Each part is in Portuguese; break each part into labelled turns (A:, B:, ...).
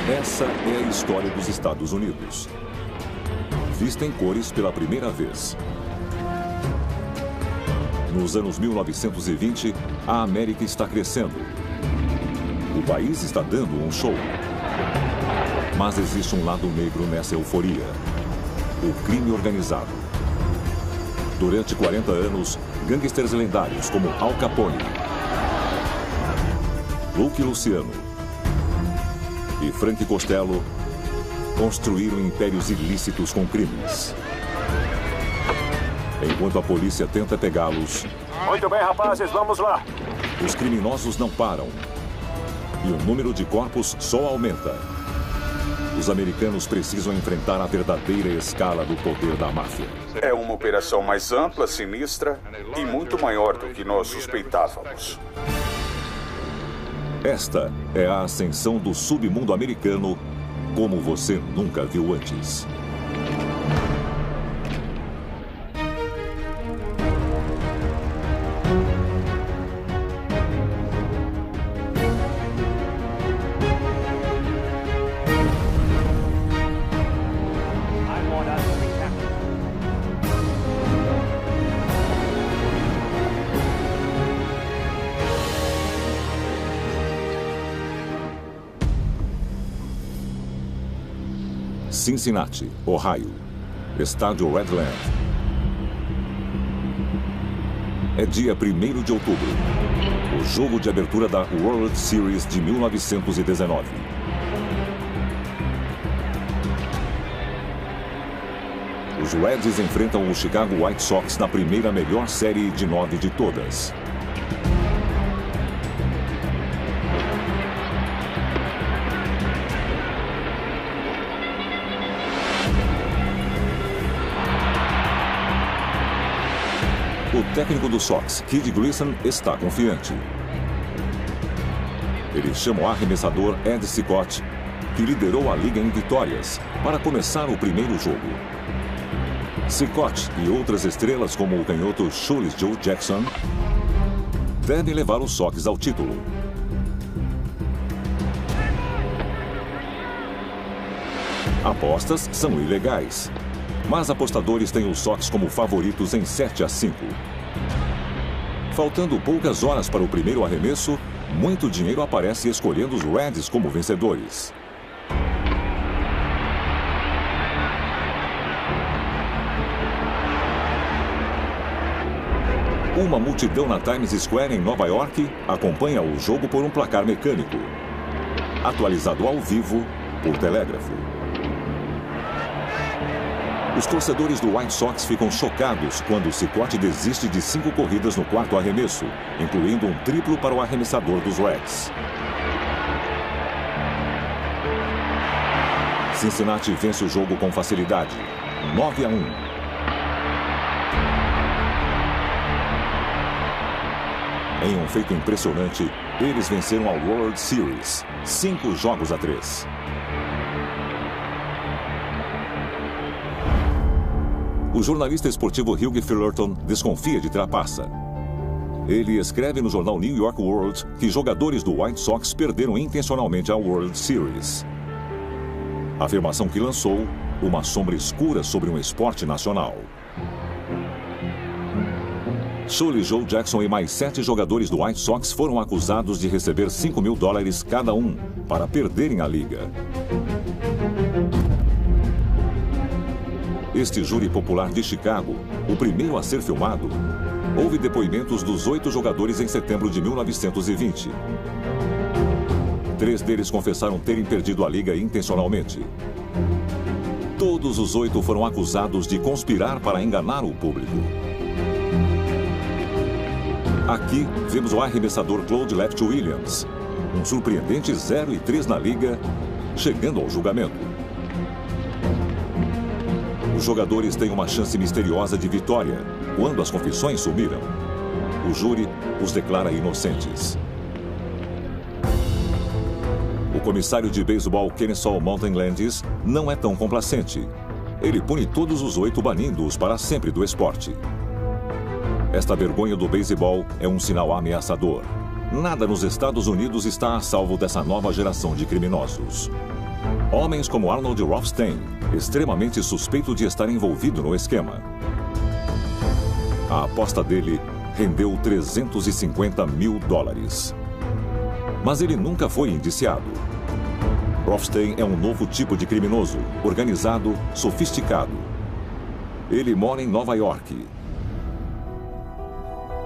A: Essa é a história dos Estados Unidos. Vista em cores pela primeira vez. Nos anos 1920, a América está crescendo. O país está dando um show. Mas existe um lado negro nessa euforia. O crime organizado. Durante 40 anos, gangsters lendários como Al Capone, Lucky Luciano e Frank Costello construíram impérios ilícitos com crimes. Enquanto a polícia tenta pegá-los...
B: Muito bem, rapazes, vamos lá.
A: Os criminosos não param. E o número de corpos só aumenta. Os americanos precisam enfrentar a verdadeira escala do poder da máfia.
C: É uma operação mais ampla, sinistra e muito maior do que nós suspeitávamos.
A: Esta é a ascensão do submundo americano como você nunca viu antes. Cincinnati, Ohio. Estádio Redland. É dia 1º de outubro. O jogo de abertura da World Series de 1919. Os Reds enfrentam o Chicago White Sox na primeira melhor série de 9 de todas. O técnico do Sox, Kid Gleason, está confiante. Ele chama o arremessador Ed Cicotte, que liderou a liga em vitórias, para começar o primeiro jogo. Cicotte e outras estrelas como o canhoto Shoeless Joe Jackson devem levar o Sox ao título. Apostas são ilegais, mas apostadores têm os Sox como favoritos em 7-5. Faltando poucas horas para o primeiro arremesso, muito dinheiro aparece escolhendo os Reds como vencedores. Uma multidão na Times Square, em Nova York, acompanha o jogo por um placar mecânico, atualizado ao vivo por telégrafo. Os torcedores do White Sox ficam chocados quando Cicotte desiste de 5 corridas no quarto arremesso, incluindo um triplo para o arremessador dos Reds. Cincinnati vence o jogo com facilidade, 9-1. Em um feito impressionante, eles venceram a World Series, 5-3. O jornalista esportivo Hugh Fullerton desconfia de trapaça. Ele escreve no jornal New York World que jogadores do White Sox perderam intencionalmente a World Series. Afirmação que lançou uma sombra escura sobre um esporte nacional. Shoeless Joe Jackson e mais 7 jogadores do White Sox foram acusados de receber $5 mil cada um para perderem a liga. Este júri popular de Chicago, o primeiro a ser filmado, houve depoimentos dos 8 jogadores em setembro de 1920. 3 deles confessaram terem perdido a liga intencionalmente. Todos os 8 foram acusados de conspirar para enganar o público. Aqui vemos o arremessador Claude Left Williams, um surpreendente 0-3 na liga, chegando ao julgamento. Os jogadores têm uma chance misteriosa de vitória quando as confissões sumiram. O júri os declara inocentes. O comissário de beisebol Kennesaw Mountain Landis não é tão complacente. Ele pune todos os 8, banindo-os para sempre do esporte. Esta vergonha do beisebol é um sinal ameaçador. Nada nos Estados Unidos está a salvo dessa nova geração de criminosos. Homens como Arnold Rothstein, extremamente suspeito de estar envolvido no esquema. A aposta dele rendeu $350 mil. Mas ele nunca foi indiciado. Rothstein é um novo tipo de criminoso, organizado, sofisticado. Ele mora em Nova York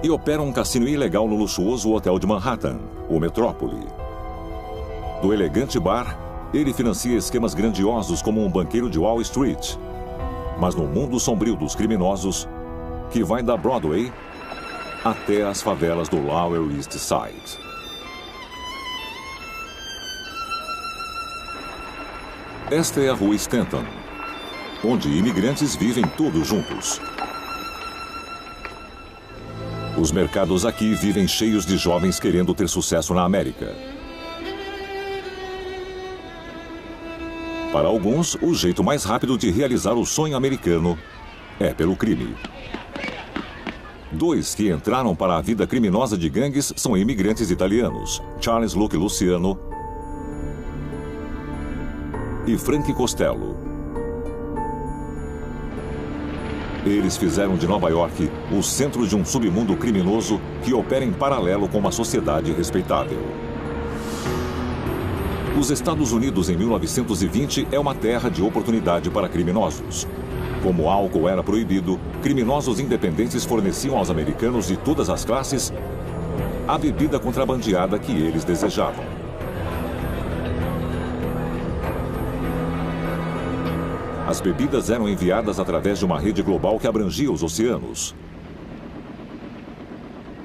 A: e opera um cassino ilegal no luxuoso hotel de Manhattan, o Metrópole. Do elegante bar, ele financia esquemas grandiosos como um banqueiro de Wall Street. Mas no mundo sombrio dos criminosos, que vai da Broadway até as favelas do Lower East Side. Esta é a rua Stanton, onde imigrantes vivem todos juntos. Os mercados aqui vivem cheios de jovens querendo ter sucesso na América. Para alguns, o jeito mais rápido de realizar o sonho americano é pelo crime. 2 que entraram para a vida criminosa de gangues são imigrantes italianos, Charles Luke Luciano e Frank Costello. Eles fizeram de Nova York o centro de um submundo criminoso que opera em paralelo com uma sociedade respeitável. Os Estados Unidos, em 1920, é uma terra de oportunidade para criminosos. Como o álcool era proibido, criminosos independentes forneciam aos americanos de todas as classes a bebida contrabandeada que eles desejavam. As bebidas eram enviadas através de uma rede global que abrangia os oceanos.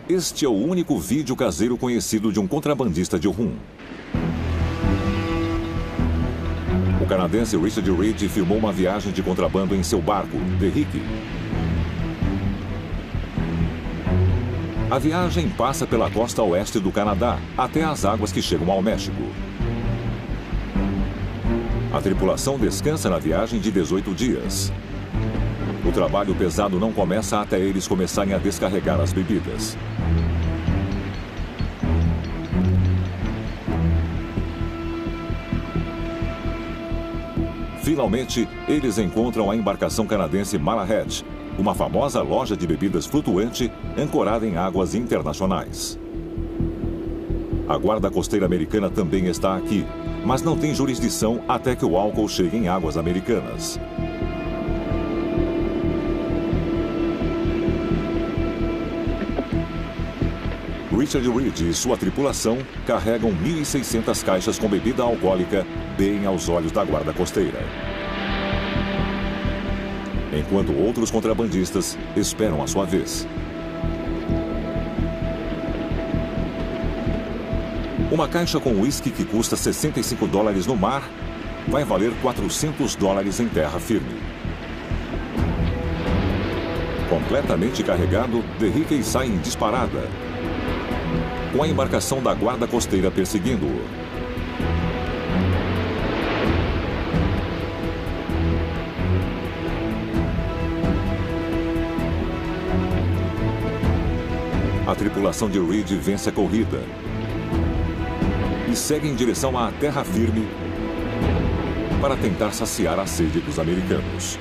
A: Este é o único vídeo caseiro conhecido de um contrabandista de rum. O canadense Richard Reed filmou uma viagem de contrabando em seu barco, The Hickey. A viagem passa pela costa oeste do Canadá, até as águas que chegam ao México. A tripulação descansa na viagem de 18 dias. O trabalho pesado não começa até eles começarem a descarregar as bebidas. Finalmente, eles encontram a embarcação canadense Malahat, uma famosa loja de bebidas flutuante ancorada em águas internacionais. A Guarda Costeira Americana também está aqui, mas não tem jurisdição até que o álcool chegue em águas americanas. Richard Reed e sua tripulação carregam 1.600 caixas com bebida alcoólica bem aos olhos da Guarda Costeira. Enquanto outros contrabandistas esperam a sua vez. Uma caixa com uísque que custa $65 no mar vai valer $400 em terra firme. Completamente carregado, The Hickey sai em disparada, com a embarcação da Guarda Costeira perseguindo-o. A tripulação de Reed vence a corrida e segue em direção à terra firme para tentar saciar a sede dos americanos.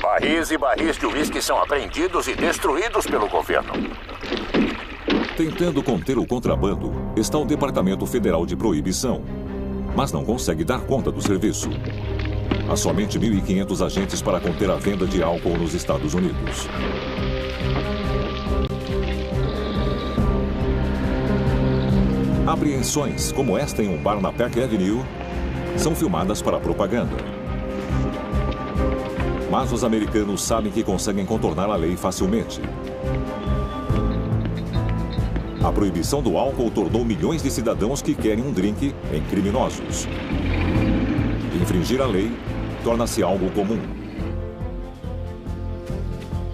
B: Barris e barris de uísque são apreendidos e destruídos pelo governo.
A: Tentando conter o contrabando está o Departamento Federal de Proibição, mas não consegue dar conta do serviço. Há somente 1.500 agentes para conter a venda de álcool nos Estados Unidos. Apreensões, como esta em um bar na Park Avenue, são filmadas para propaganda. Mas os americanos sabem que conseguem contornar a lei facilmente. A proibição do álcool tornou milhões de cidadãos que querem um drink em criminosos. Infringir a lei torna-se algo comum.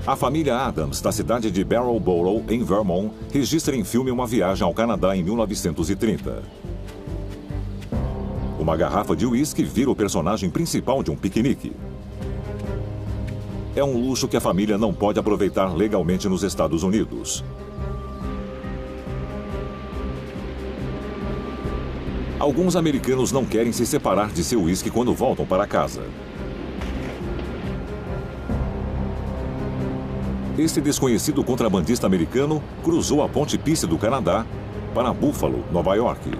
A: A família Adams, da cidade de Barrowborough, em Vermont, registra em filme uma viagem ao Canadá em 1930. Uma garrafa de uísque vira o personagem principal de um piquenique. é um luxo que a família não pode aproveitar legalmente nos Estados Unidos. Alguns americanos não querem se separar de seu uísque quando voltam para casa. Este desconhecido contrabandista americano cruzou a Ponte Pícia do Canadá para Buffalo, Nova York.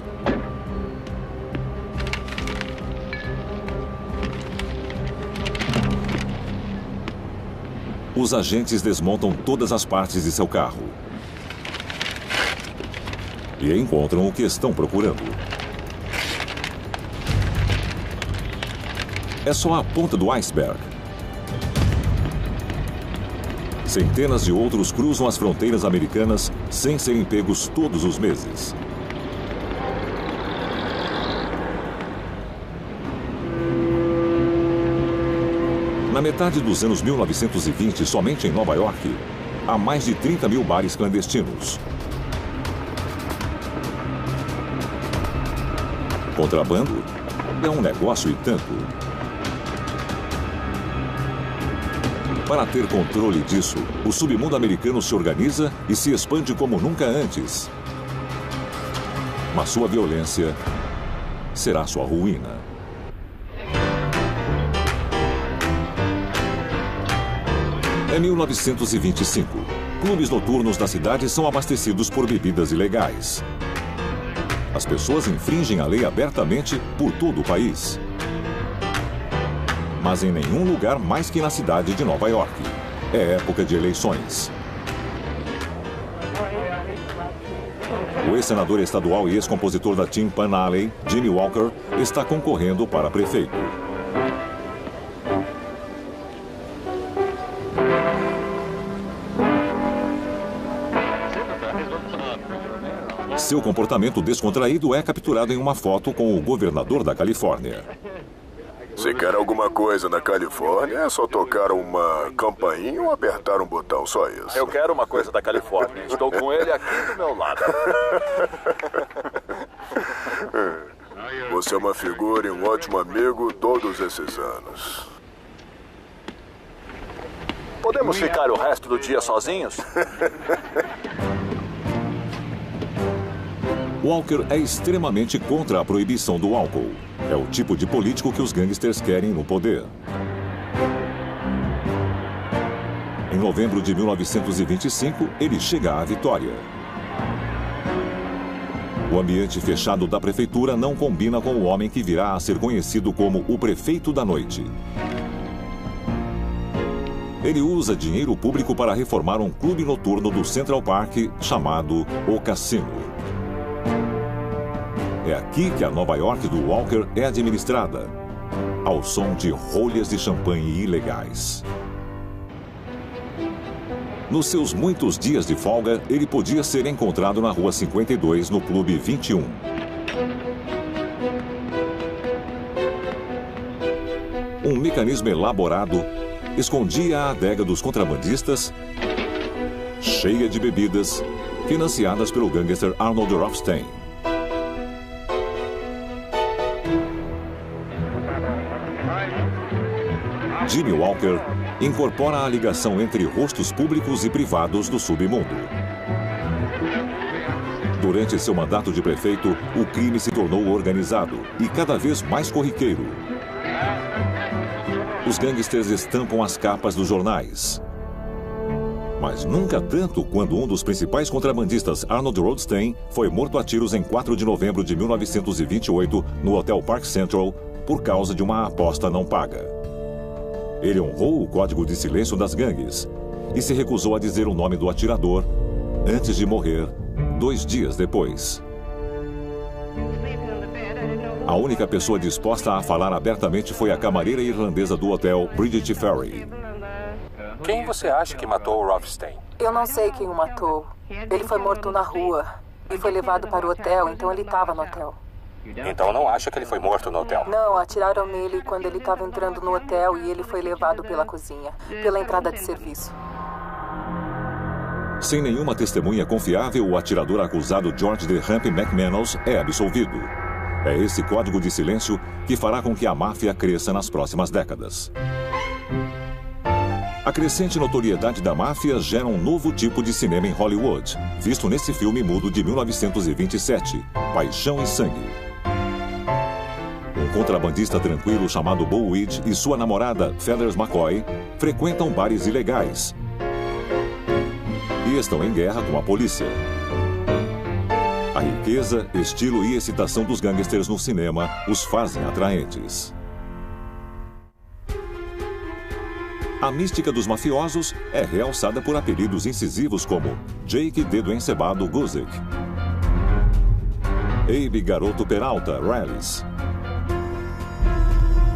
A: Os agentes desmontam todas as partes de seu carro e encontram o que estão procurando. É só a ponta do iceberg. Centenas de outros cruzam as fronteiras americanas sem serem pegos todos os meses. Na metade dos anos 1920, somente em Nova York, há mais de 30 mil bares clandestinos. Contrabando é um negócio e tanto. Para ter controle disso, o submundo americano se organiza e se expande como nunca antes. Mas sua violência será sua ruína. Em 1925, clubes noturnos da cidade são abastecidos por bebidas ilegais. As pessoas infringem a lei abertamente por todo o país. Mas em nenhum lugar mais que na cidade de Nova York. É época de eleições. O ex-senador estadual e ex-compositor da Tin Pan Alley, Jimmy Walker, está concorrendo para prefeito. Seu comportamento descontraído é capturado em uma foto com o governador da Califórnia.
D: Se quer alguma coisa na Califórnia, é só tocar uma campainha ou apertar um botão, só isso.
B: Eu quero uma coisa da Califórnia. Estou com ele aqui do meu lado.
D: Você é uma figura e um ótimo amigo todos esses anos.
B: Podemos ficar o resto do dia sozinhos?
A: Walker é extremamente contra a proibição do álcool. É o tipo de político que os gangsters querem no poder. Em novembro de 1925, ele chega à vitória. O ambiente fechado da prefeitura não combina com o homem que virá a ser conhecido como o prefeito da noite. Ele usa dinheiro público para reformar um clube noturno do Central Park chamado O Cassino. É aqui que a Nova York do Walker é administrada, ao som de rolhas de champanhe ilegais. Nos seus muitos dias de folga, ele podia ser encontrado na Rua 52, no Clube 21. Um mecanismo elaborado escondia a adega dos contrabandistas, cheia de bebidas, financiadas pelo gangster Arnold Rothstein. Jimmy Walker incorpora a ligação entre rostos públicos e privados do submundo. Durante seu mandato de prefeito, o crime se tornou organizado e cada vez mais corriqueiro. Os gangsters estampam as capas dos jornais. Mas nunca tanto quando um dos principais contrabandistas, Arnold Rothstein, foi morto a tiros em 4 de novembro de 1928 no Hotel Park Central por causa de uma aposta não paga. Ele honrou o código de silêncio das gangues e se recusou a dizer o nome do atirador antes de morrer 2 dias depois. A única pessoa disposta a falar abertamente foi a camareira irlandesa do hotel, Bridget Ferry.
B: Quem você acha que matou o Rothstein?
E: Eu não sei quem o matou. Ele foi morto na rua e foi levado para o hotel, então ele estava no hotel.
B: Então não acha que ele foi morto no hotel?
E: Não, atiraram nele quando ele estava entrando no hotel e ele foi levado pela cozinha, pela entrada de serviço.
A: Sem nenhuma testemunha confiável, o atirador acusado George DeHamp McManus é absolvido. É esse código de silêncio que fará com que a máfia cresça nas próximas décadas. A A crescente notoriedade da máfia gera um novo tipo de cinema em Hollywood, visto nesse filme mudo de 1927, Paixão e Sangue. Um contrabandista tranquilo chamado Bo Weed e sua namorada, Feathers McCoy, frequentam bares ilegais e estão em guerra com a polícia. A riqueza, estilo e excitação dos gangsters no cinema os fazem atraentes. A mística dos mafiosos é realçada por apelidos incisivos como Jake Dedo Encebado Guzik, Abe Garoto Peralta Rallis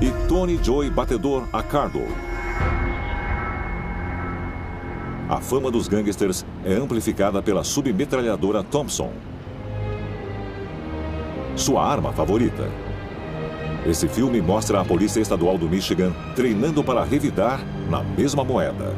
A: e Tony Joy Batedor Accardo. A fama dos gangsters é amplificada pela submetralhadora Thompson, sua arma favorita. Esse filme mostra a Polícia Estadual do Michigan treinando para revidar na mesma moeda.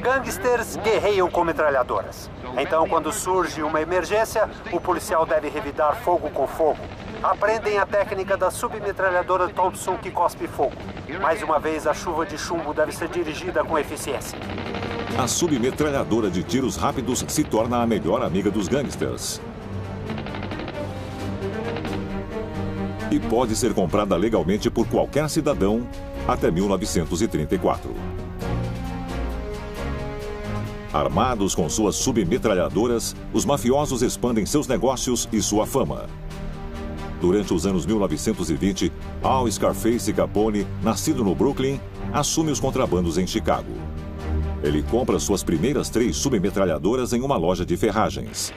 F: Gangsters guerreiam com metralhadoras. Então, quando surge uma emergência, o policial deve revidar fogo com fogo. Aprendem a técnica da submetralhadora Thompson que cospe fogo. Mais uma vez, a chuva de chumbo deve ser dirigida com eficiência.
A: A submetralhadora de tiros rápidos se torna a melhor amiga dos gangsters. E pode ser comprada legalmente por qualquer cidadão até 1934. Armados com suas submetralhadoras, os mafiosos expandem seus negócios e sua fama. Durante os anos 1920, Al Scarface Capone, nascido no Brooklyn, assume os contrabandos em Chicago. Ele compra suas primeiras 3 submetralhadoras em uma loja de ferragens.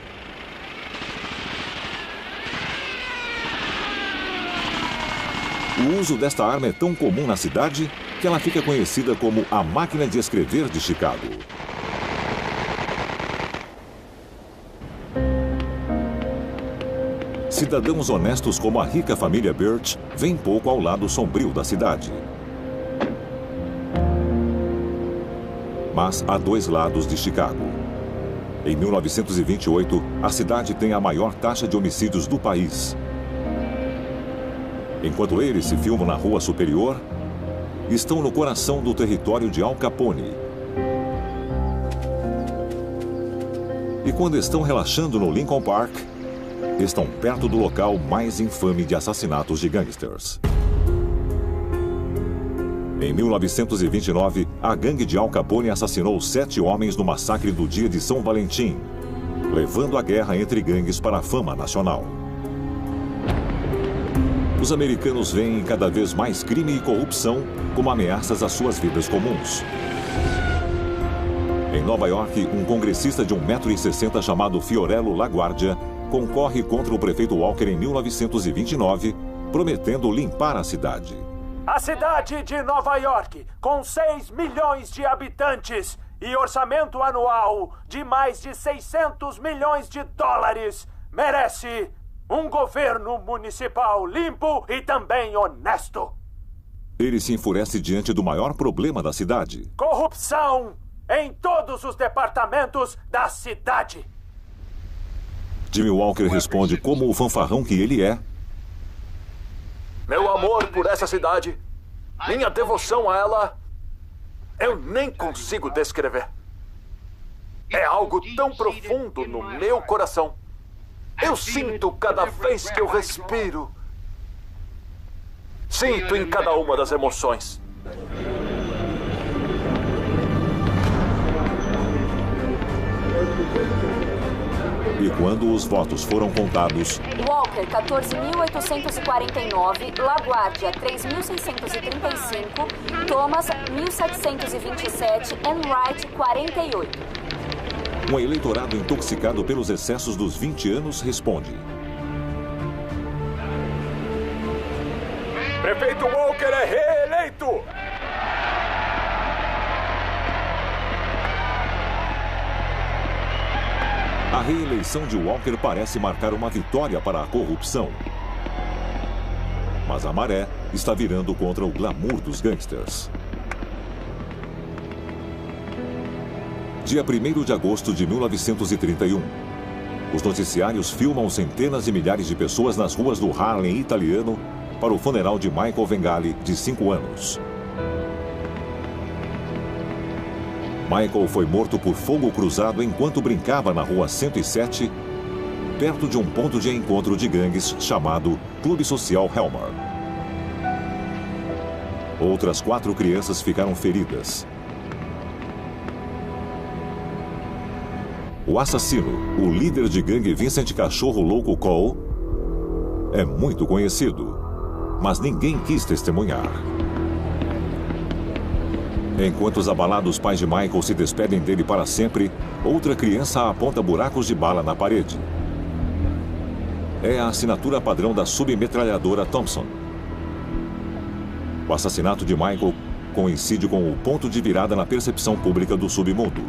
A: O uso desta arma é tão comum na cidade que ela fica conhecida como a máquina de escrever de Chicago. Cidadãos honestos como a rica família Birch vêm pouco ao lado sombrio da cidade. Mas há 2 lados de Chicago. Em 1928, a cidade tem a maior taxa de homicídios do país. Enquanto eles se filmam na Rua Superior, estão no coração do território de Al Capone. E quando estão relaxando no Lincoln Park, estão perto do local mais infame de assassinatos de gangsters. Em 1929, a gangue de Al Capone assassinou 7 homens no massacre do dia de São Valentim, levando a guerra entre gangues para a fama nacional. Os americanos veem cada vez mais crime e corrupção como ameaças às suas vidas comuns. Em Nova York, um congressista de 1,60 m chamado Fiorello LaGuardia concorre contra o prefeito Walker em 1929, prometendo limpar a cidade.
G: A cidade de Nova York, com 6 milhões de habitantes e orçamento anual de mais de 600 milhões de dólares, merece um governo municipal limpo e também honesto.
A: Ele se enfurece diante do maior problema da cidade:
G: corrupção em todos os departamentos da cidade.
A: Jimmy Walker responde como o fanfarrão que ele é.
H: Meu amor por essa cidade, minha devoção a ela, eu nem consigo descrever. É algo tão profundo no meu coração. Eu sinto cada vez que eu respiro. Sinto em cada uma das emoções.
A: E quando os votos foram contados,
I: Walker, 14.849, LaGuardia, 3.635, Thomas, 1.727, Enright, 48.
A: Um eleitorado intoxicado pelos excessos dos 20 anos responde:
H: Prefeito Walker é reeleito!
A: A reeleição de Walker parece marcar uma vitória para a corrupção. Mas a maré está virando contra o glamour dos gangsters. Dia 1º de agosto de 1931. Os noticiários filmam centenas de milhares de pessoas nas ruas do Harlem italiano para o funeral de Michael Vengali, de 5 anos. Michael foi morto por fogo cruzado enquanto brincava na rua 107, perto de um ponto de encontro de gangues chamado Clube Social Helmer. Outras 4 crianças ficaram feridas. O assassino, o líder de gangue Vincent Cachorro Louco Cole, é muito conhecido, mas ninguém quis testemunhar. Enquanto os abalados pais de Michael se despedem dele para sempre, outra criança aponta buracos de bala na parede. É a assinatura padrão da submetralhadora Thompson. O assassinato de Michael coincide com o ponto de virada na percepção pública do submundo.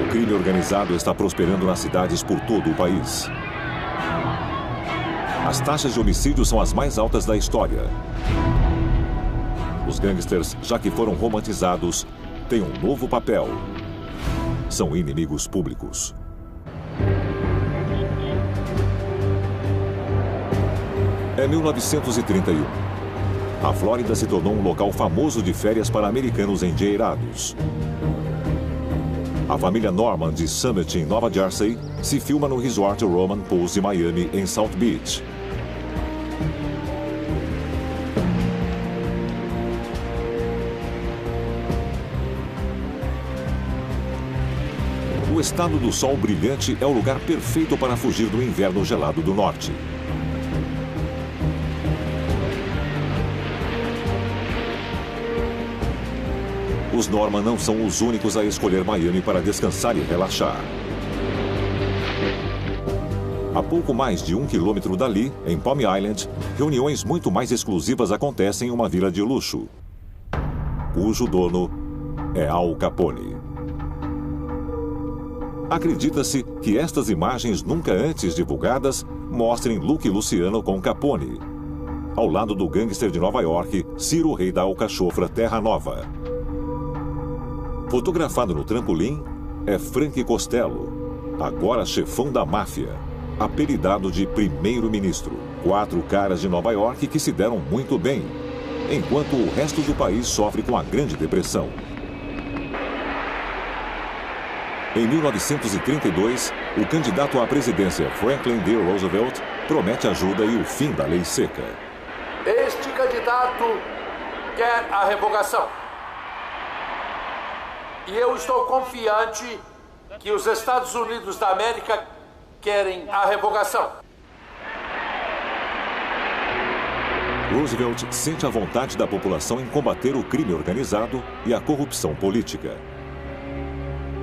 A: O crime organizado está prosperando nas cidades por todo o país. As taxas de homicídio são as mais altas da história. Os gangsters, já que foram romantizados, têm um novo papel. São inimigos públicos. É 1931. A Flórida se tornou um local famoso de férias para americanos endinheirados. A família Norman de Summit, em Nova Jersey, se filma no Resort Roman Pools de Miami, em South Beach. O estado do sol brilhante é o lugar perfeito para fugir do inverno gelado do norte. Os Norman não são os únicos a escolher Miami para descansar e relaxar. A pouco mais de 1 quilômetro dali, em Palm Island, reuniões muito mais exclusivas acontecem em uma vila de luxo, cujo dono é Al Capone. Acredita-se que estas imagens nunca antes divulgadas mostrem Luke Luciano com Capone, ao lado do gangster de Nova York, Ciro Rei da Alcachofra Terra Nova. Fotografado no trampolim é Frank Costello, agora chefão da máfia, apelidado de primeiro-ministro. 4 caras de Nova York que se deram muito bem, enquanto o resto do país sofre com a Grande Depressão. Em 1932, o candidato à presidência Franklin D. Roosevelt promete ajuda e o fim da lei seca.
H: Este candidato quer a revogação. E eu estou confiante que os Estados Unidos da América querem a revogação.
A: Roosevelt sente a vontade da população em combater o crime organizado e a corrupção política.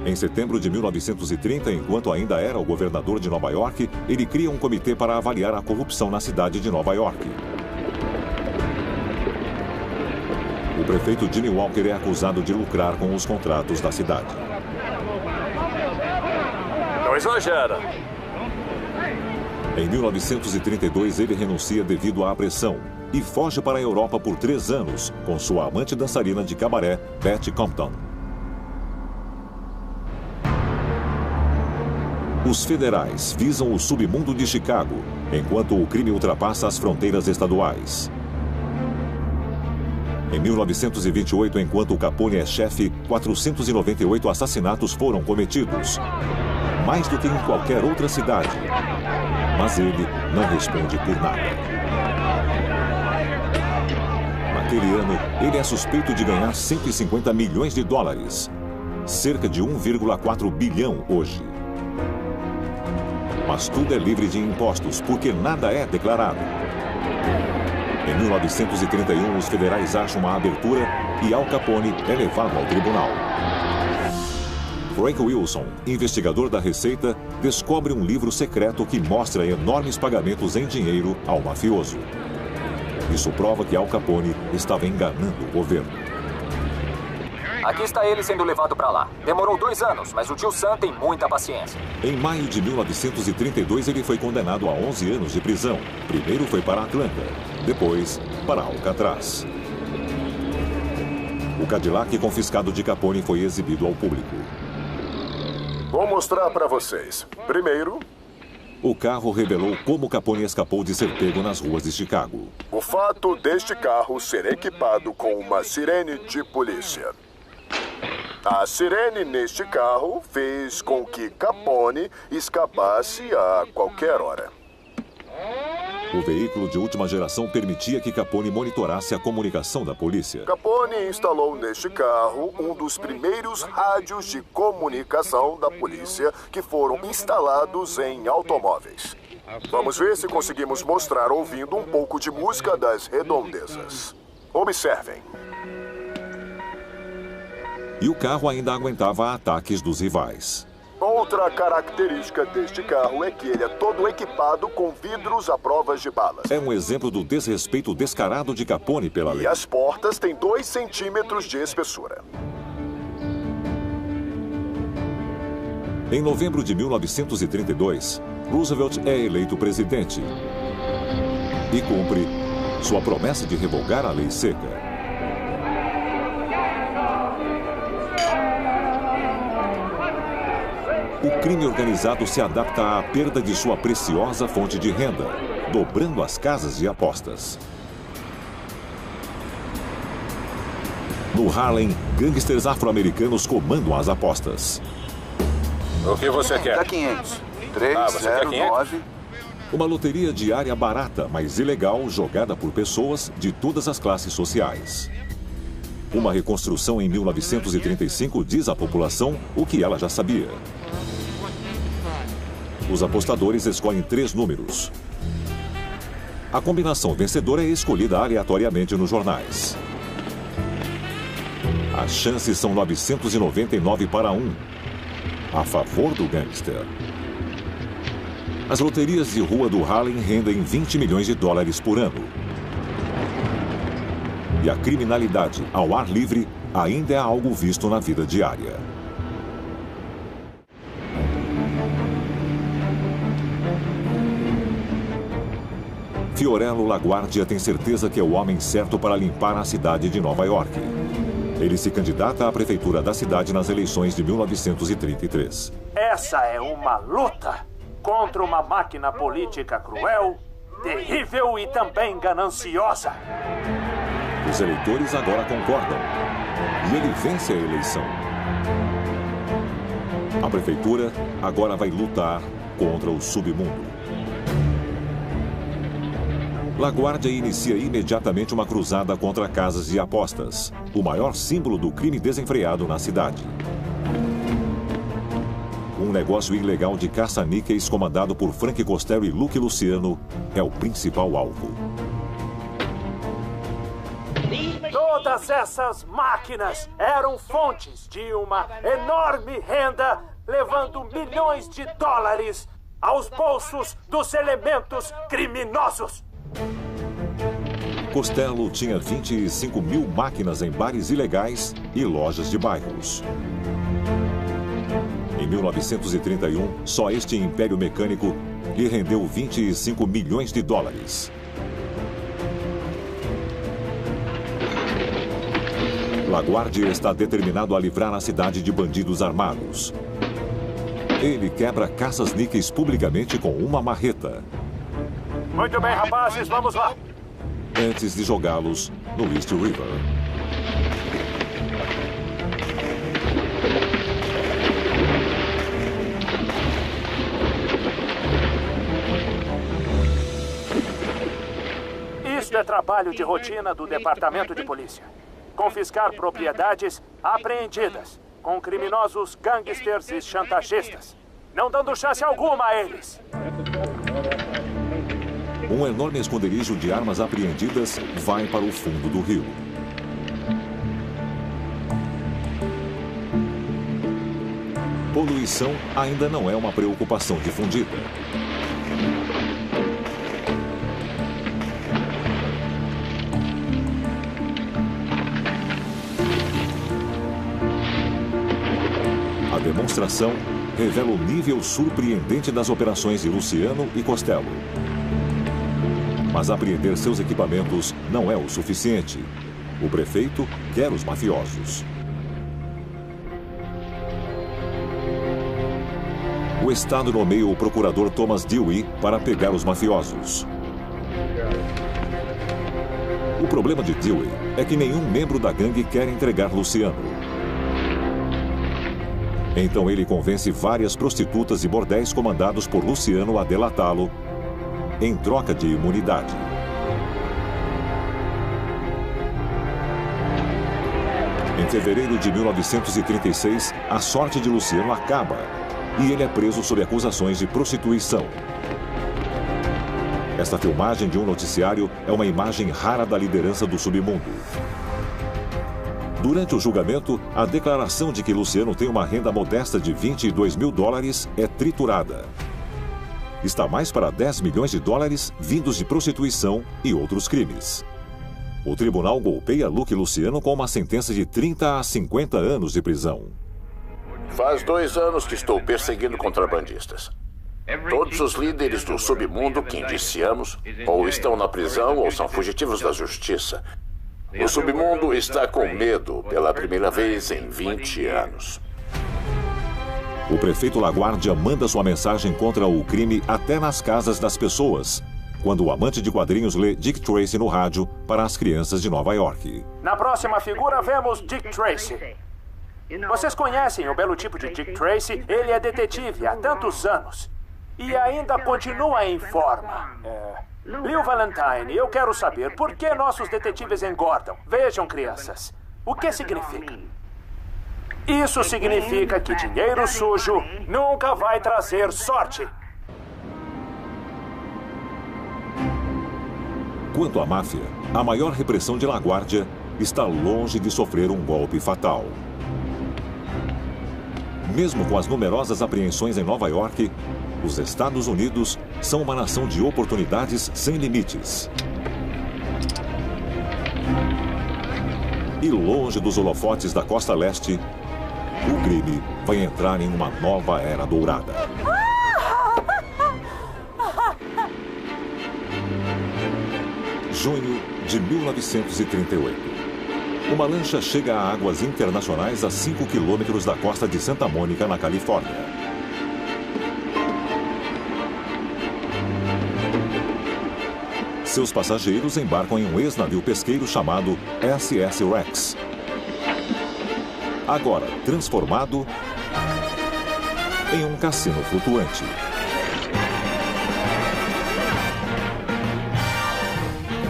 A: Em setembro de 1930, enquanto ainda era o governador de Nova York, ele cria um comitê para avaliar a corrupção na cidade de Nova York. O prefeito Jimmy Walker é acusado de lucrar com os contratos da cidade.
H: Não exagera.
A: Em 1932, ele renuncia devido à pressão e foge para a Europa por 3 anos com sua amante dançarina de cabaré, Betty Compton. Os federais visam o submundo de Chicago, enquanto o crime ultrapassa as fronteiras estaduais. Em 1928, enquanto o Capone é chefe, 498 assassinatos foram cometidos. Mais do que em qualquer outra cidade. Mas ele não responde por nada. Naquele ano, ele é suspeito de ganhar 150 milhões de dólares. Cerca de 1,4 bilhão hoje. Mas tudo é livre de impostos, porque nada é declarado. Em 1931, os federais acham a abertura e Al Capone é levado ao tribunal. Frank Wilson, investigador da Receita, descobre um livro secreto que mostra enormes pagamentos em dinheiro ao mafioso. Isso prova que Al Capone estava enganando o governo.
J: Aqui está ele sendo levado para lá. Demorou 2 anos, mas o tio Sam tem muita paciência.
A: Em maio de 1932, ele foi condenado a 11 anos de prisão. Primeiro foi para Atlanta, depois para Alcatraz. O Cadillac confiscado de Capone foi exibido ao público.
D: Vou mostrar para vocês. Primeiro,
A: O carro revelou como Capone escapou de ser pego nas ruas de Chicago.
D: O fato deste carro ser equipado com uma sirene de polícia. A sirene neste carro fez com que Capone escapasse a qualquer hora.
A: O veículo de última geração permitia que Capone monitorasse a comunicação da polícia.
D: Capone instalou neste carro um dos primeiros rádios de comunicação da polícia que foram instalados em automóveis. Vamos ver se conseguimos mostrar ouvindo um pouco de música das redondezas. Observem.
A: E o carro ainda aguentava ataques dos rivais.
D: Outra característica deste carro é que ele é todo equipado com vidros à prova de balas.
A: É um exemplo do desrespeito descarado de Capone pela lei.
D: E as portas têm 2 centímetros de espessura.
A: Em novembro de 1932, Roosevelt é eleito presidente e cumpre sua promessa de revogar a lei seca. O crime organizado se adapta à perda de sua preciosa fonte de renda, dobrando as casas de apostas. No Harlem, gangsters afro-americanos comandam as apostas.
B: O que você quer?
K: Dá 500. 309.
A: Uma loteria diária barata, mas ilegal, jogada por pessoas de todas as classes sociais. Uma reconstrução em 1935 diz à população o que ela já sabia. Os apostadores escolhem 3 números. A combinação vencedora é escolhida aleatoriamente nos jornais. As chances são 999 para 1, a favor do gangster. As loterias de rua do Harlem rendem 20 milhões de dólares por ano. E a criminalidade ao ar livre ainda é algo visto na vida diária. Fiorello LaGuardia tem certeza que é o homem certo para limpar a cidade de Nova York. Ele se candidata à prefeitura da cidade nas eleições de 1933.
G: Essa é uma luta contra uma máquina política cruel, terrível e também gananciosa.
A: Os eleitores agora concordam. E ele vence a eleição. A prefeitura agora vai lutar contra o submundo. LaGuardia inicia imediatamente uma cruzada contra casas de apostas, o maior símbolo do crime desenfreado na cidade. Um negócio ilegal de caça-níqueis comandado por Frank Costello e Luke Luciano é o principal alvo.
G: Todas essas máquinas eram fontes de uma enorme renda, levando milhões de dólares aos bolsos dos elementos criminosos.
A: Costello tinha 25 mil máquinas em bares ilegais e lojas de bairros. Em 1931, só este império mecânico lhe rendeu 25 milhões de dólares. LaGuardia está determinado a livrar a cidade de bandidos armados. Ele quebra caças-níqueis publicamente com uma marreta.
G: Muito bem, rapazes, vamos lá.
A: Antes de jogá-los no East River.
G: Isso é trabalho de rotina do Departamento de Polícia. Confiscar propriedades apreendidas com criminosos gangsters e chantagistas, não dando chance alguma a eles.
A: Um enorme esconderijo de armas apreendidas vai para o fundo do rio. Poluição ainda não é uma preocupação difundida. A demonstração revela o nível surpreendente das operações de Luciano e Costello. Mas apreender seus equipamentos não é o suficiente. O prefeito quer os mafiosos. O Estado nomeia o procurador Thomas Dewey para pegar os mafiosos. O problema de Dewey é que nenhum membro da gangue quer entregar Luciano. Então ele convence várias prostitutas e bordéis comandados por Luciano a delatá-lo em troca de imunidade. Em fevereiro de 1936, a sorte de Luciano acaba e ele é preso sob acusações de prostituição. Esta filmagem de um noticiário é uma imagem rara da liderança do submundo. Durante o julgamento, a declaração de que Luciano tem uma renda modesta de $22 mil é triturada. Está mais para $10 milhões vindos de prostituição e outros crimes. O tribunal golpeia Luke Luciano com uma sentença de 30 a 50 anos de prisão.
B: Faz 2 anos que estou perseguindo contrabandistas. Todos os líderes do submundo que indiciamos ou estão na prisão ou são fugitivos da justiça. O submundo está com medo pela primeira vez em 20 anos.
A: O prefeito LaGuardia manda sua mensagem contra o crime até nas casas das pessoas, quando o amante de quadrinhos lê Dick Tracy no rádio para as crianças de Nova York.
G: Na próxima figura vemos Dick Tracy. Vocês conhecem o belo tipo de Dick Tracy? Ele é detetive há tantos anos e ainda continua em forma. Lil Valentine, eu quero saber por que nossos detetives engordam. Vejam, crianças, o que significa? Isso significa que dinheiro sujo nunca vai trazer sorte.
A: Quanto à máfia, a maior repressão de LaGuardia está longe de sofrer um golpe fatal. Mesmo com as numerosas apreensões em Nova York, os Estados Unidos são uma nação de oportunidades sem limites. E longe dos holofotes da costa leste, o crime vai entrar em uma nova era dourada. Junho de 1938. Uma lancha chega a águas internacionais a 5 quilômetros da costa de Santa Mônica, na Califórnia. Seus passageiros embarcam em um ex-navio pesqueiro chamado SS Rex. Agora transformado em um cassino flutuante.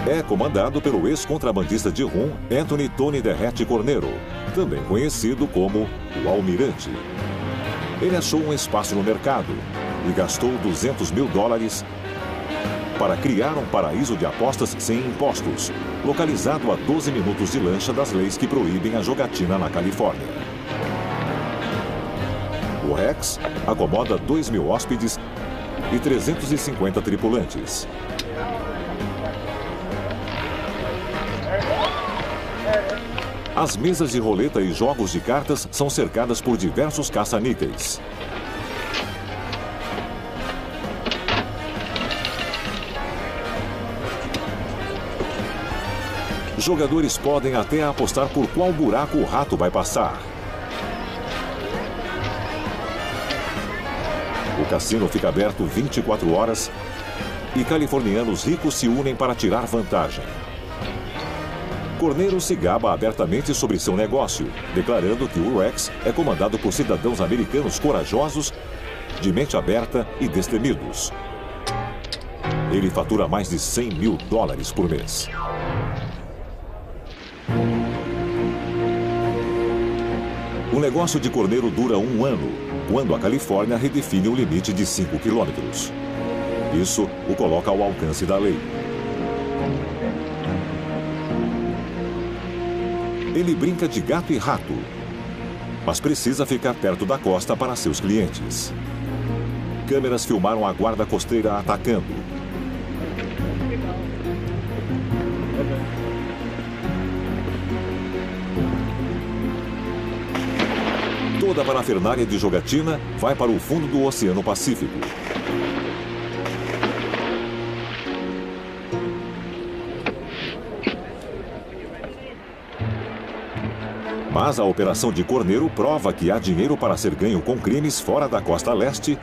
A: É comandado pelo ex-contrabandista de rum Anthony Tony Derrete Cornero, também conhecido como o Almirante. Ele achou um espaço no mercado e gastou $200 mil para criar um paraíso de apostas sem impostos, localizado a 12 minutos de lancha das leis que proíbem a jogatina na Califórnia. O Rex acomoda 2.000 hóspedes e 350 tripulantes. As mesas de roleta e jogos de cartas são cercadas por diversos caça-níqueis. Jogadores podem até apostar por qual buraco o rato vai passar. O cassino fica aberto 24 horas e californianos ricos se unem para tirar vantagem. Cornero se gaba abertamente sobre seu negócio, declarando que o Rex é comandado por cidadãos americanos corajosos, de mente aberta e destemidos. Ele fatura mais de $100 mil por mês. O negócio de Cornero dura 1 ano, quando a Califórnia redefine o limite de 5 quilômetros. Isso o coloca ao alcance da lei. Ele brinca de gato e rato, mas precisa ficar perto da costa para seus clientes. Câmeras filmaram a guarda costeira atacando. Toda a parafernália de jogatina vai para o fundo do Oceano Pacífico. Mas a operação de Cornero prova que há dinheiro para ser ganho com crimes fora da costa leste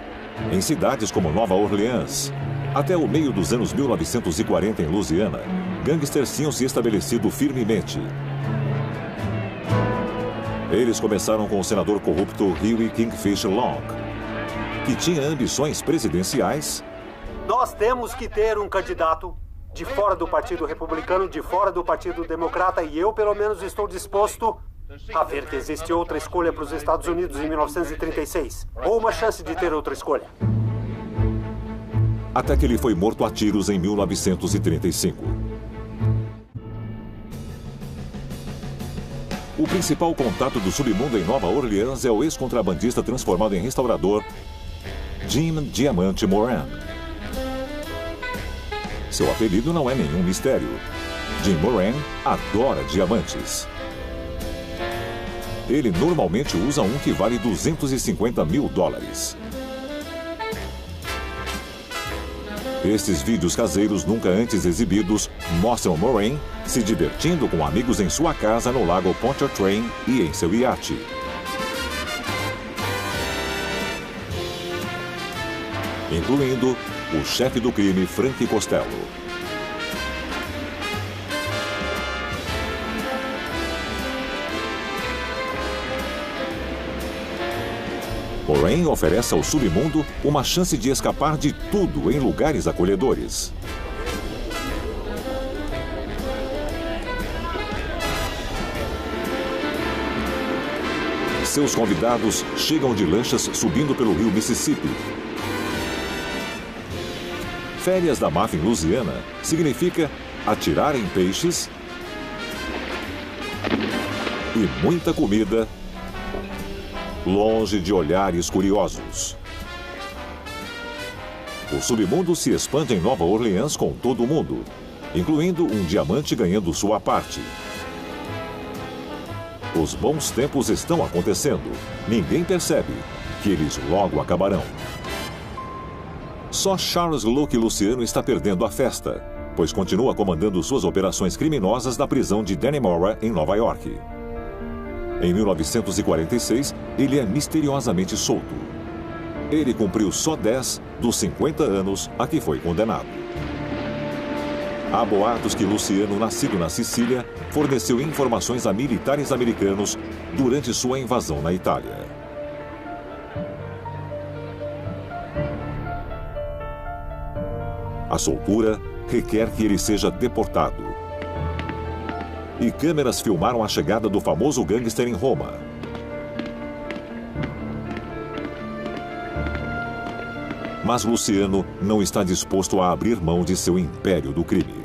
A: em cidades como Nova Orleans. Até o meio dos anos 1940, em Louisiana, gangsters tinham se estabelecido firmemente. Eles começaram com o senador corrupto Huey Kingfisher Long, que tinha ambições presidenciais.
F: Nós temos que ter um candidato de fora do Partido Republicano, de fora do Partido Democrata, e eu, pelo menos, estou disposto a ver que existe outra escolha para os Estados Unidos em 1936, ou uma chance de ter outra escolha.
A: Até que ele foi morto a tiros em 1935. O principal contato do submundo em Nova Orleans é o ex-contrabandista transformado em restaurador Jim Diamante Moran. Seu apelido não é nenhum mistério. Jim Moran adora diamantes. Ele normalmente usa um que vale $250 mil. Estes vídeos caseiros nunca antes exibidos mostram Moran se divertindo com amigos em sua casa no lago Pontchartrain e em seu iate. Incluindo o chefe do crime, Frank Costello. Moran oferece ao submundo uma chance de escapar de tudo em lugares acolhedores. Seus convidados chegam de lanchas subindo pelo rio Mississippi. Férias da máfia em Louisiana significa atirar em peixes e muita comida longe de olhares curiosos. O submundo se expande em Nova Orleans com todo mundo, incluindo um diamante ganhando sua parte. Os bons tempos estão acontecendo. Ninguém percebe que eles logo acabarão. Só Charles Luke Luciano está perdendo a festa, pois continua comandando suas operações criminosas da prisão de Dannemora, em Nova York. Em 1946, ele é misteriosamente solto. Ele cumpriu só 10 dos 50 anos a que foi condenado. Há boatos que Luciano, nascido na Sicília, forneceu informações a militares americanos durante sua invasão na Itália. A soltura requer que ele seja deportado. E câmeras filmaram a chegada do famoso gangster em Roma. Mas Luciano não está disposto a abrir mão de seu império do crime.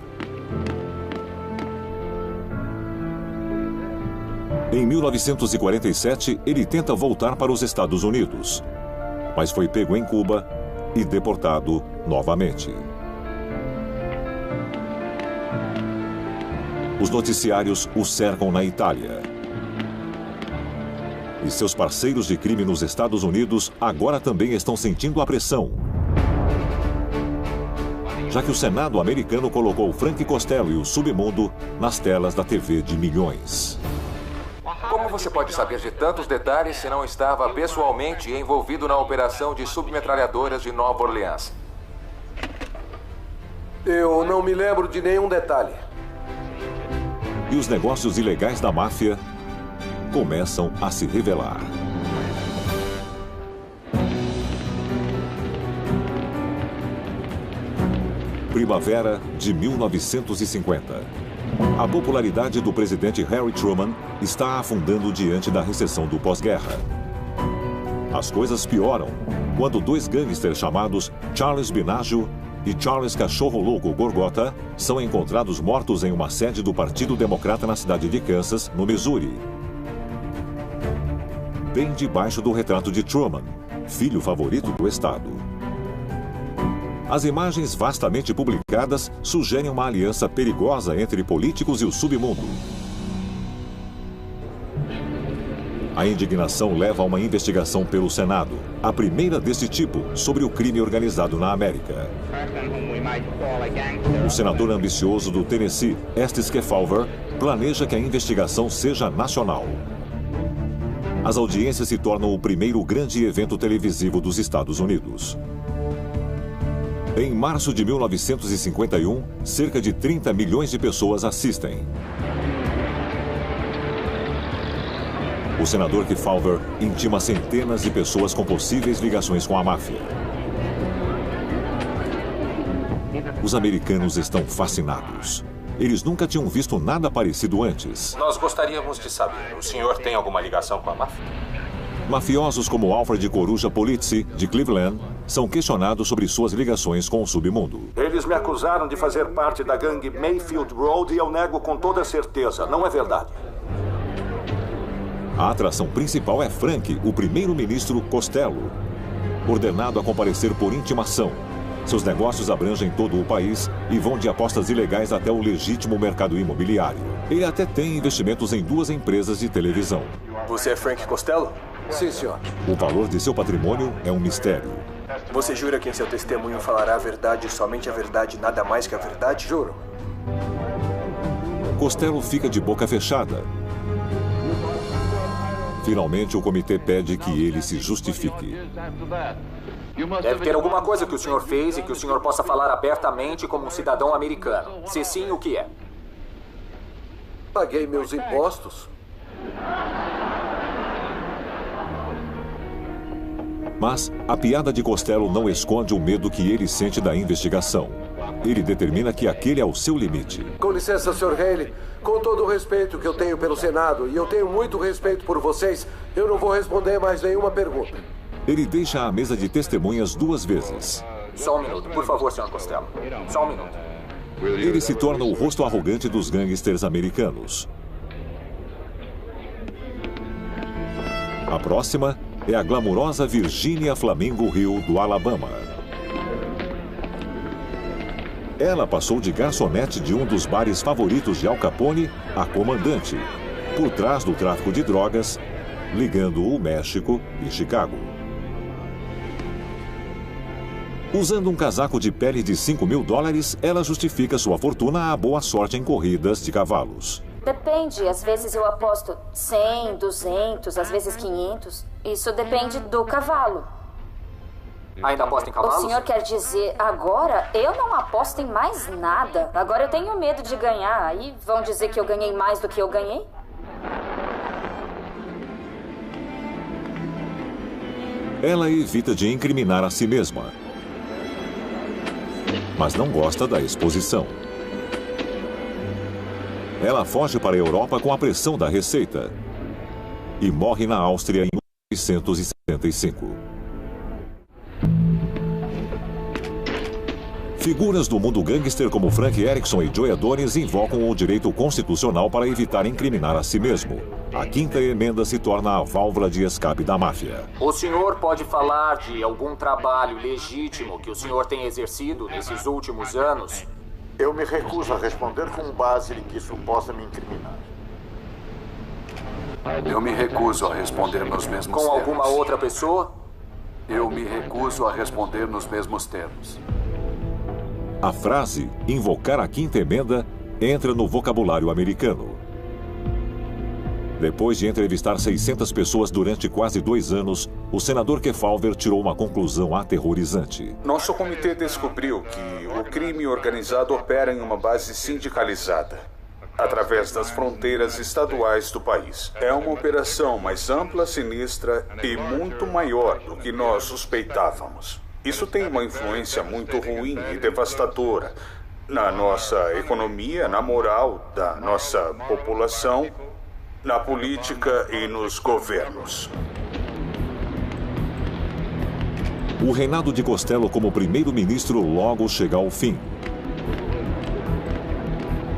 A: Em 1947, ele tenta voltar para os Estados Unidos, mas foi pego em Cuba e deportado novamente. Os noticiários o cercam na Itália. E seus parceiros de crime nos Estados Unidos agora também estão sentindo a pressão, já que o Senado americano colocou Frank Costello e o submundo nas telas da TV de milhões.
J: Como você pode saber de tantos detalhes se não estava pessoalmente envolvido na operação de submetralhadoras de Nova Orleans?
L: Eu não me lembro de nenhum detalhe.
A: E os negócios ilegais da máfia começam a se revelar. Primavera de 1950. A popularidade do presidente Harry Truman está afundando diante da recessão do pós-guerra. As coisas pioram quando dois gangsters chamados Charles Binaggio e Charles Cachorro Louco Gorgota são encontrados mortos em uma sede do Partido Democrata na cidade de Kansas, no Missouri. Bem debaixo do retrato de Truman, filho favorito do Estado. As imagens vastamente publicadas sugerem uma aliança perigosa entre políticos e o submundo. A indignação leva a uma investigação pelo Senado, a primeira desse tipo sobre o crime organizado na América. O senador ambicioso do Tennessee, Estes Kefauver, planeja que a investigação seja nacional. As audiências se tornam o primeiro grande evento televisivo dos Estados Unidos. Em março de 1951, cerca de 30 milhões de pessoas assistem. O senador Kefauver intima centenas de pessoas com possíveis ligações com a máfia. Os americanos estão fascinados. Eles nunca tinham visto nada parecido antes.
M: Nós gostaríamos de saber, o senhor tem alguma ligação com a máfia?
A: Mafiosos como Alfred Coruja Polizzi, de Cleveland, são questionados sobre suas ligações com o submundo.
N: Eles me acusaram de fazer parte da gangue Mayfield Road e eu nego com toda certeza. Não é verdade.
A: A atração principal é Frank, o primeiro-ministro Costello, ordenado a comparecer por intimação. Seus negócios abrangem todo o país e vão de apostas ilegais até o legítimo mercado imobiliário. Ele até tem investimentos em 2 empresas de televisão.
O: Você é Frank Costello?
L: Sim, senhor.
A: O valor de seu patrimônio é um mistério.
O: Você jura que em seu testemunho falará a verdade, somente a verdade, nada mais que a verdade?
L: Juro.
A: Costello fica de boca fechada. Finalmente, o comitê pede que ele se justifique.
P: Deve ter alguma coisa que o senhor fez e que o senhor possa falar abertamente como um cidadão americano. Se sim, o que é?
L: Paguei meus impostos.
A: Mas a piada de Costello não esconde o medo que ele sente da investigação. Ele determina que aquele é o seu limite.
L: Com licença, Sr. Haley. Com todo o respeito que eu tenho pelo Senado, e eu tenho muito respeito por vocês, eu não vou responder mais nenhuma pergunta.
A: Ele deixa a mesa de testemunhas 2 vezes.
P: Só um minuto, por favor, Sr. Costello. Só um minuto.
A: Ele se torna o rosto arrogante dos gangsters americanos. A próxima é a glamurosa Virginia Flamingo Hill, do Alabama. Ela passou de garçonete de um dos bares favoritos de Al Capone a comandante, por trás do tráfico de drogas, ligando o México e Chicago. Usando um casaco de pele de $5.000, ela justifica sua fortuna à boa sorte em corridas de cavalos.
I: Depende, às vezes eu aposto 100, 200, às vezes 500. Isso depende do cavalo.
P: Ainda aposta em cavalos?
I: O senhor quer dizer, agora eu não aposto em mais nada. Agora eu tenho medo de ganhar. Aí vão dizer que eu ganhei mais do que eu ganhei?
A: Ela evita de incriminar a si mesma, mas não gosta da exposição. Ela foge para a Europa com a pressão da Receita e morre na Áustria em 1975. Figuras do mundo gangster como Frank Erickson e Joe Adonis invocam o direito constitucional para evitar incriminar a si mesmo. A 5ª emenda se torna a válvula de escape da máfia.
P: O senhor pode falar de algum trabalho legítimo que o senhor tem exercido nesses últimos anos?
B: Eu me recuso a responder com base em que isso possa me incriminar.
K: Eu me recuso a responder nos mesmos termos.
P: Com alguma outra pessoa?
K: Eu me recuso a responder nos mesmos termos.
A: A frase invocar a 5ª emenda entra no vocabulário americano. Depois de entrevistar 600 pessoas durante quase 2 anos, o senador Kefauver tirou uma conclusão aterrorizante.
C: Nosso comitê descobriu que o crime organizado opera em uma base sindicalizada, através das fronteiras estaduais do país. É uma operação mais ampla, sinistra e muito maior do que nós suspeitávamos. Isso tem uma influência muito ruim e devastadora na nossa economia, na moral da nossa população, na política e nos governos.
A: O reinado de Costello como primeiro-ministro logo chega ao fim.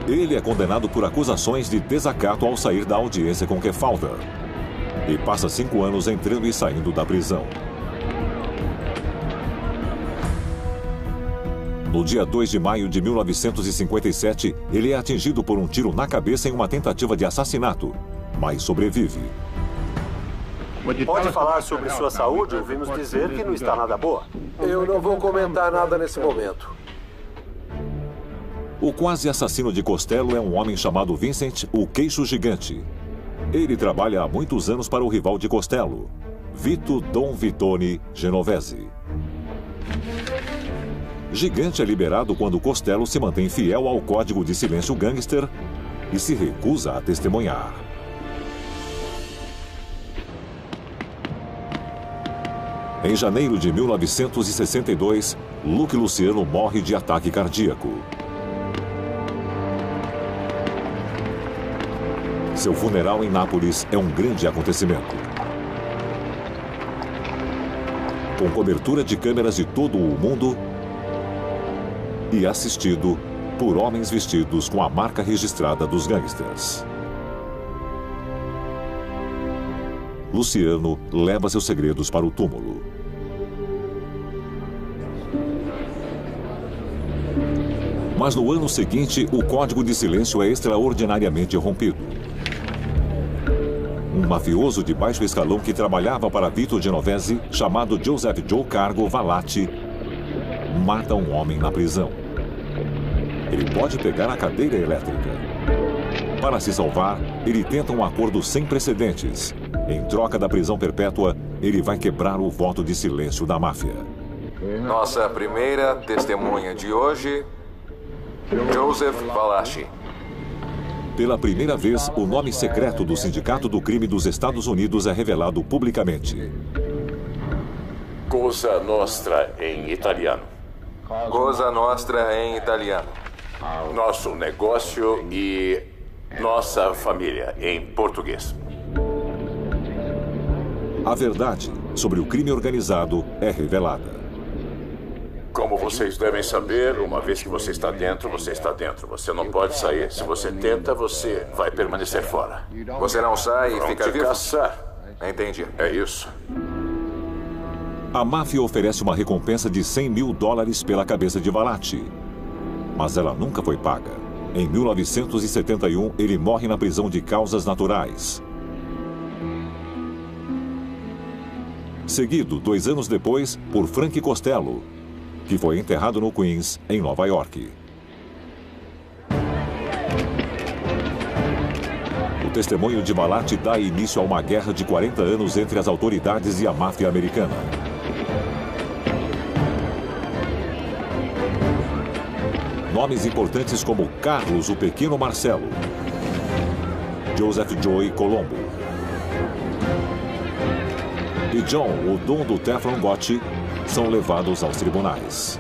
A: Ele é condenado por acusações de desacato ao sair da audiência com Kefauver e passa 5 anos entrando e saindo da prisão. No dia 2 de maio de 1957, ele é atingido por um tiro na cabeça em uma tentativa de assassinato, mas sobrevive.
F: Pode falar sobre sua saúde? Ouvimos dizer que não está nada boa.
L: Eu não vou comentar nada nesse momento.
A: O quase assassino de Costello é um homem chamado Vincent, o Queixo Gigante. Ele trabalha há muitos anos para o rival de Costello, Vito Don Vitone Genovese. Gigante é liberado quando Costello se mantém fiel ao código de silêncio gangster e se recusa a testemunhar. Em janeiro de 1962, Luke Luciano morre de ataque cardíaco. Seu funeral em Nápoles é um grande acontecimento. Com cobertura de câmeras de todo o mundo e assistido por homens vestidos com a marca registrada dos gangsters. Luciano leva seus segredos para o túmulo. Mas no ano seguinte, o código de silêncio é extraordinariamente rompido. Um mafioso de baixo escalão que trabalhava para Vito Genovese, chamado Joseph Joe Cargo Valati, mata um homem na prisão. Ele pode pegar a cadeira elétrica. Para se salvar, ele tenta um acordo sem precedentes. Em troca da prisão perpétua, ele vai quebrar o voto de silêncio da máfia.
J: Nossa primeira testemunha de hoje, Joseph Valachi.
A: Pela primeira vez, o nome secreto do Sindicato do Crime dos Estados Unidos é revelado publicamente.
B: Cosa Nostra em italiano.
J: Cosa Nostra em italiano.
B: Nosso negócio e nossa família em português.
A: A verdade sobre o crime organizado é revelada.
B: Como vocês devem saber, uma vez que você está dentro, você está dentro. Você não pode sair. Se você tenta, você vai permanecer fora.
J: Você não sai e fica vivo?
B: Caçar.
J: Entendi.
B: É isso.
A: A máfia oferece uma recompensa de $100 mil pela cabeça de Valati. Mas ela nunca foi paga. Em 1971, ele morre na prisão de causas naturais. Seguido, 2 anos depois, por Frank Costello, que foi enterrado no Queens, em Nova York. O testemunho de Valati dá início a uma guerra de 40 anos entre as autoridades e a máfia americana. Nomes importantes como Carlos, o Pequeno Marcelo, Joseph Joey Colombo e John, o Dom do Teflon Gotti, são levados aos tribunais.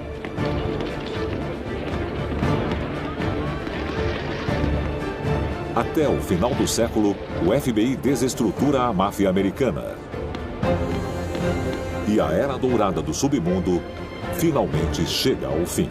A: Até o final do século, o FBI desestrutura a máfia americana. E a era dourada do submundo finalmente chega ao fim.